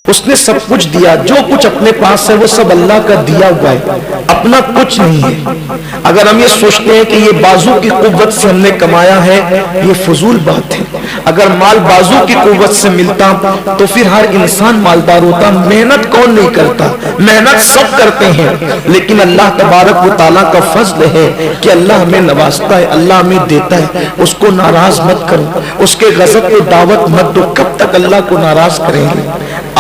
اس نے سب کچھ دیا، جو کچھ اپنے پاس ہے وہ سب اللہ کا دیا ہوا ہے، اپنا کچھ نہیں ہے۔ اگر ہم یہ سوچتے ہیں کہ یہ بازو کی قوت سے ہم نے کمایا ہے، یہ فضول بات ہے۔ اگر مال بازو کی قوت سے ملتا تو پھر ہر انسان مالدار ہوتا۔ محنت کون نہیں کرتا؟ محنت سب کرتے ہیں، لیکن اللہ تبارک و تعالیٰ کا فضل ہے کہ اللہ ہمیں نوازتا ہے، اللہ ہمیں دیتا ہے۔ اس کو ناراض مت کرو، اس کے غضب کو دعوت مت دو۔ کب تک اللہ کو ناراض کریں گے؟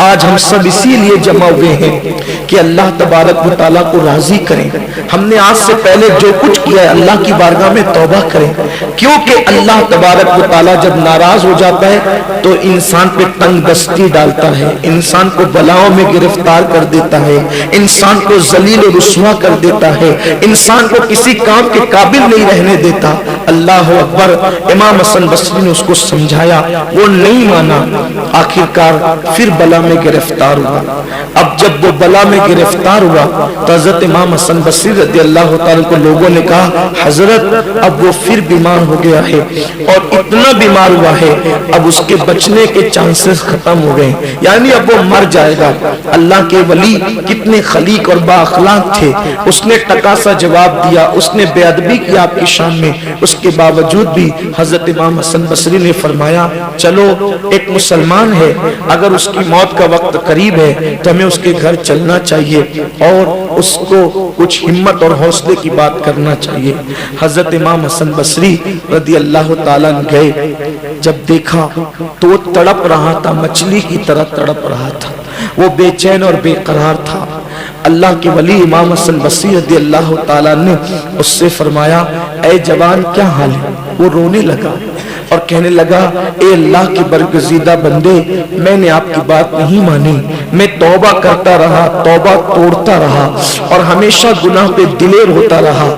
آج ہم سب اسی لیے جمع ہوئے ہیں کہ اللہ تبارک و تعالیٰ کو راضی کریں۔ ہم نے آج سے پہلے جو کچھ کیا ہے اللہ کی بارگاہ میں توبہ کریں، کیونکہ اللہ تبارک و تعالیٰ جب ناراض ہو جاتا ہے تو انسان پہ تنگ دستی ڈالتا ہے، انسان کو بلاؤں میں گرفتار کر دیتا ہے، انسان کو ذلیل و رسوا کر دیتا ہے، انسان کو کسی کام کے قابل نہیں رہنے دیتا۔ اللہ اکبر۔ امام حسن بصری نے اس کو سمجھایا، وہ نہیں مانا، آخرکار پھر بلا میں گرفتار ہوا۔ اب جب وہ بلا میں گرفتار ہوا تو حضرت امام حسن بصری رضی اللہ تعالیٰ کو لوگوں نے کہا، حضرت اب وہ پھر بیمار ہو گیا ہے اور اتنا بیمار ہوا ہے اب اس کے بچنے کے چانسز ختم ہو گئے، یعنی اب وہ مر جائے گا۔ اللہ کے ولی کتنے خلیق اور با اخلاق تھے، اس نے ٹکا سا جواب دیا، اس نے بے ادبی کی آپ کی شان میں، اس کے باوجود بھی حضرت امام حسن بصری نے فرمایا، چلو ایک مسلمان ہے، اگر اس کی موت کا وقت قریب ہے تو ہمیں اس کے گھر چلنا چاہیے اور اس کو کچھ ہمت اور حوصلے کی بات کرنا چاہیے۔ حضرت امام حسن بصری رضی اللہ تعالیٰ گئے، جب دیکھا تو وہ تڑپ رہا تھا، مچھلی کی طرح تڑپ رہا تھا، وہ بے چین اور بے قرار تھا۔ اللہ کے ولی امام حسن بصری رضی اللہ تعالیٰ نے اس سے فرمایا، اے جوان کیا حال ہے؟ وہ رونے لگا اور کہنے لگا، اے اللہ کے برگزیدہ بندے، میں نے آپ کی بات نہیں مانی، میں توبہ کرتا رہا، توبہ توڑتا رہا اور ہمیشہ گناہ پہ دلیر ہوتا رہا۔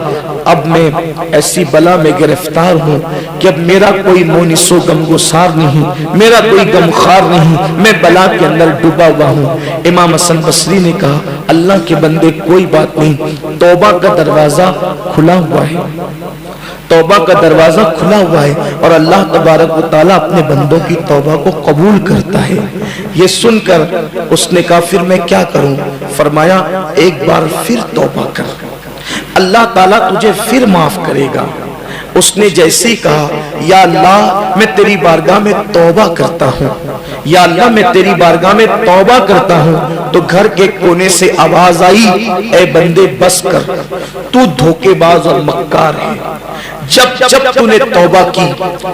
اب میں ایسی بلا میں گرفتار ہوں کہ اب میرا کوئی مونس و غمگسار نہیں، میرا کوئی غمخوار نہیں، میں بلا کے اندر ڈوبا ہوا ہوں۔ امام حسن بصری نے کہا، اللہ کے بندے کوئی بات نہیں، توبہ کا دروازہ کھلا ہوا ہے، توبہ کا دروازہ کھلا ہوا ہے اور اللہ تبارک و تعالیٰ اپنے بندوں کی توبہ کو قبول کرتا ہے۔ یہ سن کر اس نے کہا، پھر میں کیا کروں؟ فرمایا، ایک بار پھر توبہ کر، اللہ تعالیٰ تجھے پھر معاف کرے گا۔ اس نے جیسے ہی کہا، یا اللہ میں تیری بارگاہ میں توبہ کرتا ہوں، یا اللہ میں تیری بارگاہ میں توبہ کرتا ہوں، تو گھر کے کونے سے آواز آئی، اے بندے بس کر، تو دھوکے باز اور مکار ہے۔ جب تو نے توبہ کی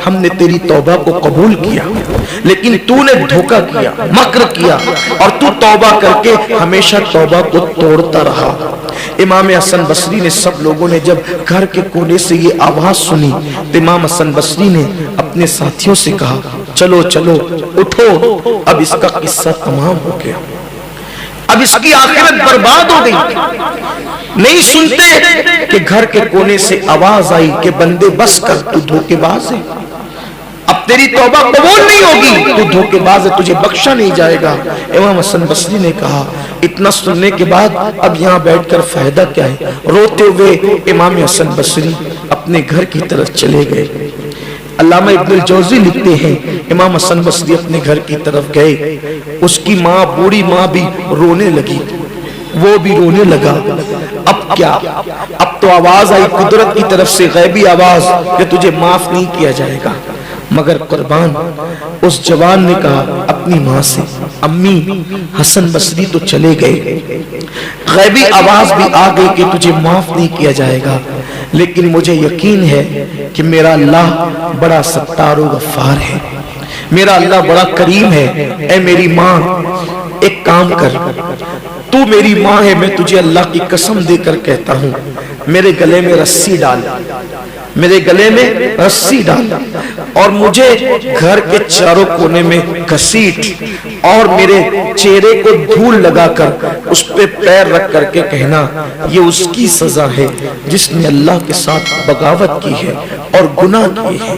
ہم نے تیری توبہ کو قبول کیا، لیکن تو نے دھوکہ کیا، مکر کیا اور تو توبہ کر کے ہمیشہ توبہ کو توڑتا رہا۔ امام حسن بصری نے، سب لوگوں نے جب گھر کے کونے سے یہ آواز سنی تو امام حسن بصری نے اپنے ساتھیوں سے کہا، چلو چلو اٹھو، اب اس کا قصہ تمام ہو گیا، اب اس کی آخرت برباد ہو گئی۔ نہیں سنتے کہ گھر کے کونے سے آواز آئی کہ بندے بس کر، تو دھوکے باز ہے، اب تیری توبہ قبول نہیں ہوگی، تو دھوکے باز ہے، تجھے بخشا نہیں جائے گا۔ امام حسن بصری نے کہا، اتنا سننے کے بعد اب یہاں بیٹھ کر فائدہ کیا ہے؟ روتے ہوئے امام حسن بصری اپنے گھر کی طرف چلے گئے۔ علامہ ابن الجوزی لکھتے ہیں، امام حسن بصری اپنے گھر کی طرف گئے، اس کی ماں، بوڑھی ماں بھی رونے لگی، وہ بھی رونے لگا۔ اب کیا؟ اب تو آواز آئی قدرت کی طرف سے، غیبی آواز کہ تجھے معاف نہیں کیا جائے گا۔ مگر قربان اس جوان نے کہا اپنی ماں سے، امی حسن بصری تو چلے گئے، غیبی آواز بھی آ گئی کہ تجھے معاف نہیں کیا جائے گا، لیکن مجھے یقین ہے کہ میرا اللہ بڑا ستار و غفار ہے، میرا اللہ بڑا کریم ہے۔ اے میری ماں، ایک کام کر، تو میری ماں ہے، میں تجھے اللہ کی قسم دے کر کہتا ہوں، میرے گلے میں رسی ڈال، میرے گلے میں رسی ڈال اور مجھے گھر کے چاروں کونے میں گھسیٹ اور میرے چہرے کو دھول لگا کر اس پہ پیر رکھ کر کے کہنا، یہ اس کی سزا ہے جس نے اللہ کے ساتھ بغاوت کی ہے اور گناہ کی ہے،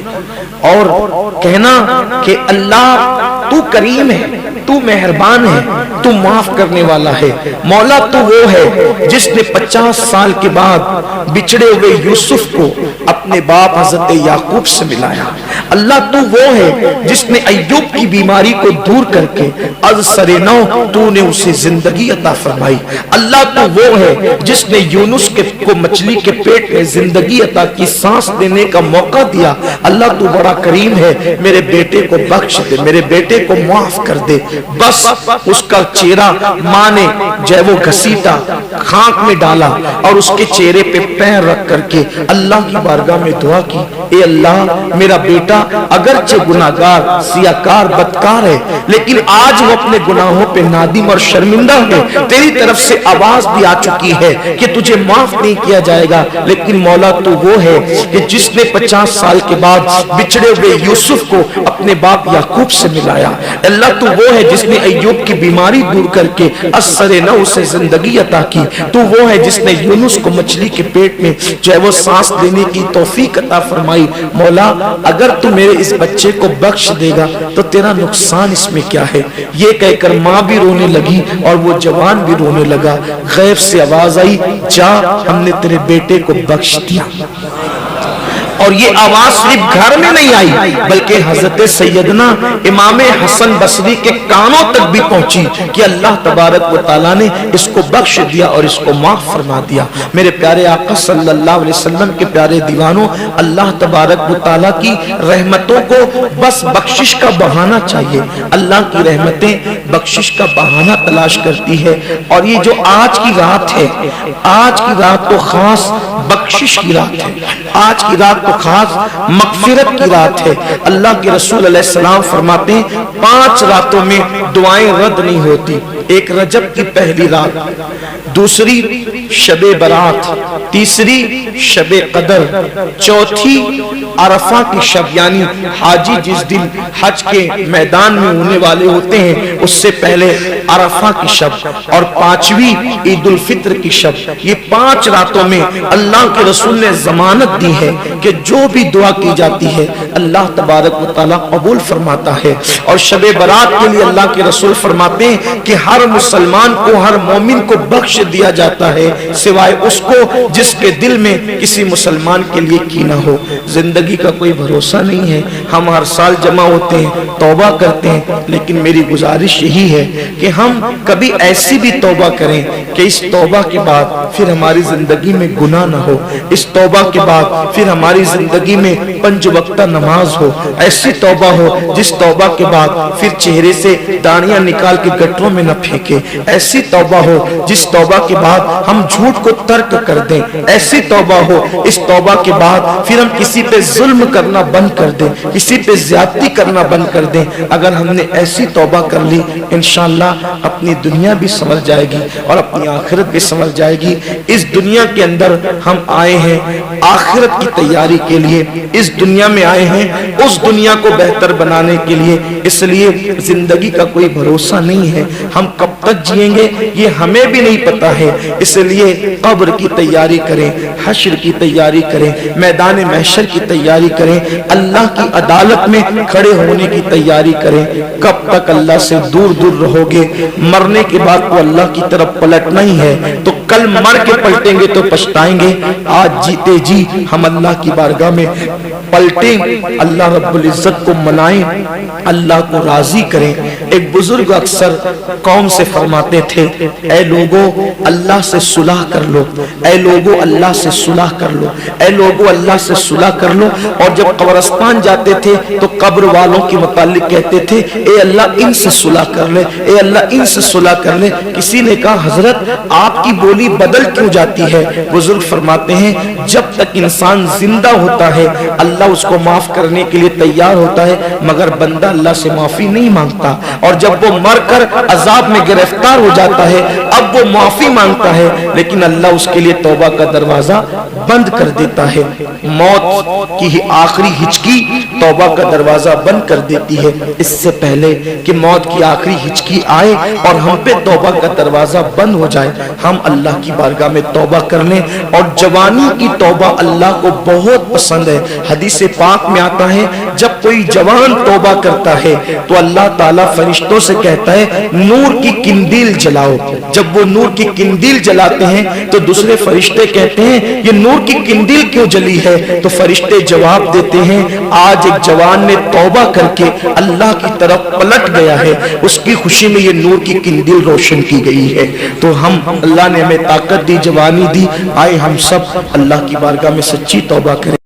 اور کہنا کہ اللہ تو کریم ہے، تو مہربان ہے, تو معاف کرنے والا ہے. مولا تو وہ ہے جس نے 50 سال کے بعد بچھڑے ہوئے یوسف کو اپنے باپ حضرت یعقوب سے ملایا. اللہ تو وہ ہے جس نے ایوب کی بیماری کو دور کر کے از سر نو تو نے اسے زندگی عطا فرمائی. اللہ تو وہ ہے جس نے یونس کو مچھلی کے پیٹ میں زندگی عطا کی, سانس دینے کا موقع دیا. اللہ تو بڑا کریم ہے, میرے بیٹے کو بخش دے, میرے بیٹے کو معاف کر دے. بس اس کا چہرہ ماں نے وہ گھسیٹا, خاک میں ڈالا اور اس کے چہرے پہ پیر رکھ کر کے اللہ کی بارگاہ میں دعا کی, اے اللہ میرا بیٹا اگرچہ گناہگار, سیاکار, بدکار ہے, لیکن آج وہ اپنے گناہوں پہ نادم اور شرمندہ ہے. تیری طرف سے آواز بھی آ چکی ہے کہ تجھے معاف نہیں کیا جائے گا, لیکن مولا تو وہ ہے کہ جس نے 50 سال کے بعد بچھڑے ہوئے یوسف کو اپنے باپ یعقوب سے ملایا. اللہ تو وہ ہے جس نے ایوب کی بیماری دور کر کے اثر نو سے زندگی عطا کی. تو وہ ہے جس نے یونس کو مچھلی کے پیٹ میں جو ہے وہ سانس لینے کی توفیق عطا فرمائی. مولا اگر تو میرے اس بچے کو بخش دے گا تو تیرا نقصان اس میں کیا ہے. یہ کہہ کر ماں بھی رونے لگی اور وہ جوان بھی رونے لگا. غیب سے آواز آئی, جا ہم نے تیرے بیٹے کو بخش دیا. اور یہ آواز صرف گھر میں نہیں آئی بلکہ حضرت سیدنا امام حسن بصری کے کانوں تک بھی پہنچی کہ اللہ تبارک و تعالیٰ نے اس کو بخش دیا اور اس کو معاف فرما دیا. میرے پیارے آقا صلی اللہ علیہ وسلم کے پیارے دیوانوں, اللہ تبارک و تعالیٰ کی رحمتوں کو بس بخشش کا بہانہ چاہیے. اللہ کی رحمتیں بخشش کا بہانہ تلاش کرتی ہے. اور یہ جو آج کی رات ہے, آج کی رات تو خاص بخشش کی رات ہے, آج کی رات تو خاص مغفرت کی رات ہے. اللہ کے رسول علیہ السلام فرماتے ہیں 5 راتوں میں دعائیں رد نہیں ہوتی. ایک رجب کی پہلی رات, دوسری شب برات, تیسری شب قدر, چوتھی عرفہ کی شب یعنی حاجی جس دن حج کے میدان میں ہونے والے ہوتے ہیں اس سے پہلے عرفہ کی شب, اور 5ویں عید الفطر کی شب. یہ 5 راتوں میں اللہ کے رسول نے ضمانت دی ہے کہ جو بھی دعا کی جاتی ہے اللہ تبارک و تعالیٰ قبول فرماتا ہے. اور شب برات کے لیے اللہ کے رسول فرماتے ہیں کہ ہر مسلمان کو, ہر مومن کو بخش دیا جاتا ہے سوائے اس کو جس کے دل میں کسی مسلمان کے لیے کینہ ہو. زندگی کا کوئی بھروسہ نہیں ہے. ہم ہر سال جمع ہوتے ہیں, توبہ کرتے ہیں, لیکن میری گزارش یہی ہے کہ ہم کبھی ایسی بھی توبہ کریں کہ اس توبہ کے بعد پھر ہماری زندگی میں گناہ نہ ہو, اس توبہ کے بعد پھر ہماری زندگی میں 5 وقتہ نماز ہو, ایسی توبہ ہو جس توبہ کے بعد پھر چہرے سے داڑیاں نکال کے گٹروں میں نہ پھینکے, ایسی توبہ ہو جس توبہ کے بعد ہم جھوٹ کو ترک کر دیں, ایسی توبہ ہو اس توبہ کے بعد پھر ہم کسی پہ ظلم کرنا بند کر دیں, کسی پہ زیادتی کرنا بند کر دیں. اگر ہم نے ایسی توبہ کر لی انشاءاللہ اپنی دنیا بھی سنور جائے گی اور اپنی آخرت بھی سنور جائے گی. اس دنیا کے اندر ہم آئے ہیں آخرت کی تیاری کے لیے, اس دنیا میں آئے ہیں اس دنیا کو بہتر بنانے کے لیے. اس لیے زندگی کا کوئی بھروسہ نہیں ہے, ہم کب تک جئیں گے یہ ہمیں بھی نہیں پتا ہے. اس لیے قبر کی تیاری کریں, حشر کی تیاری کریں, میدان محشر کی تیاری کریں, اللہ کی عدالت میں کھڑے ہونے کی تیاری کریں. کب تک اللہ سے دور دور رہو گے؟ مرنے کے بعد تو اللہ کی طرف پلٹنا ہی ہے, تو کل مر کے پلٹیں گے تو پچھتائیں گے. آج جیتے جی ہم اللہ کی بارگاہ میں پلٹیں, اللہ رب العزت کو منائیں, اللہ کو راضی کریں. ایک بزرگ اکثر قوم سے فرماتے تھے, اے لوگو اللہ سے صلح کر لو, اے لوگو اللہ سے صلح کر لو, اے لوگو اللہ سے صلح کر لو. اور جب قبرستان جاتے تھے تو قبر والوں کے متعلق کہتے تھے, اے اللہ ان سے صلح کر لے, اے اللہ ان سے صلح کر لے. کسی نے کہا حضرت آپ کی بولی بدل کیوں جاتی ہے؟ بزرگ فرماتے ہیں جب تک انسان زندہ ہوتا ہے اللہ اس کو معاف کرنے کے لیے تیار ہوتا ہے, مگر بندہ اللہ سے معافی نہیں مانگتا. اور جب وہ مر کر عذاب میں گرفتار ہو جاتا ہے اب وہ معافی مانگتا ہے, لیکن اللہ اس کے لیے توبہ کا دروازہ بند کر دیتا ہے. موت کی آخری ہچکی توبہ کا دروازہ بند کر دیتی ہے. اس سے پہلے کہ موت کی آخری ہچکی آئے اور ہم پہ توبہ کا دروازہ بند ہو جائے, ہم اللہ کی بارگاہ میں توبہ کر لیں. اور جوانی کی توبہ اللہ کو بہت بہت پسند ہے. حدیث پاک میں آتا ہے جب کوئی جوان توبہ کرتا ہے تو اللہ تعالیٰ فرشتوں سے کہتا ہے نور کی قندیل جلاؤ. جب وہ نور کی قندیل جلاتے ہیں تو دوسرے فرشتے کہتے ہیں یہ نور کی قندیل کیوں جلی ہے؟ تو فرشتے جواب دیتے ہیں آج ایک جوان نے توبہ کر کے اللہ کی طرف پلٹ گیا ہے، اس کی خوشی میں یہ نور کی قندیل روشن کی گئی ہے. تو ہم اللہ نے ہمیں طاقت دی، جوانی دی، آئے ہم سب اللہ کی بارگاہ میں سچی توبہ کریں.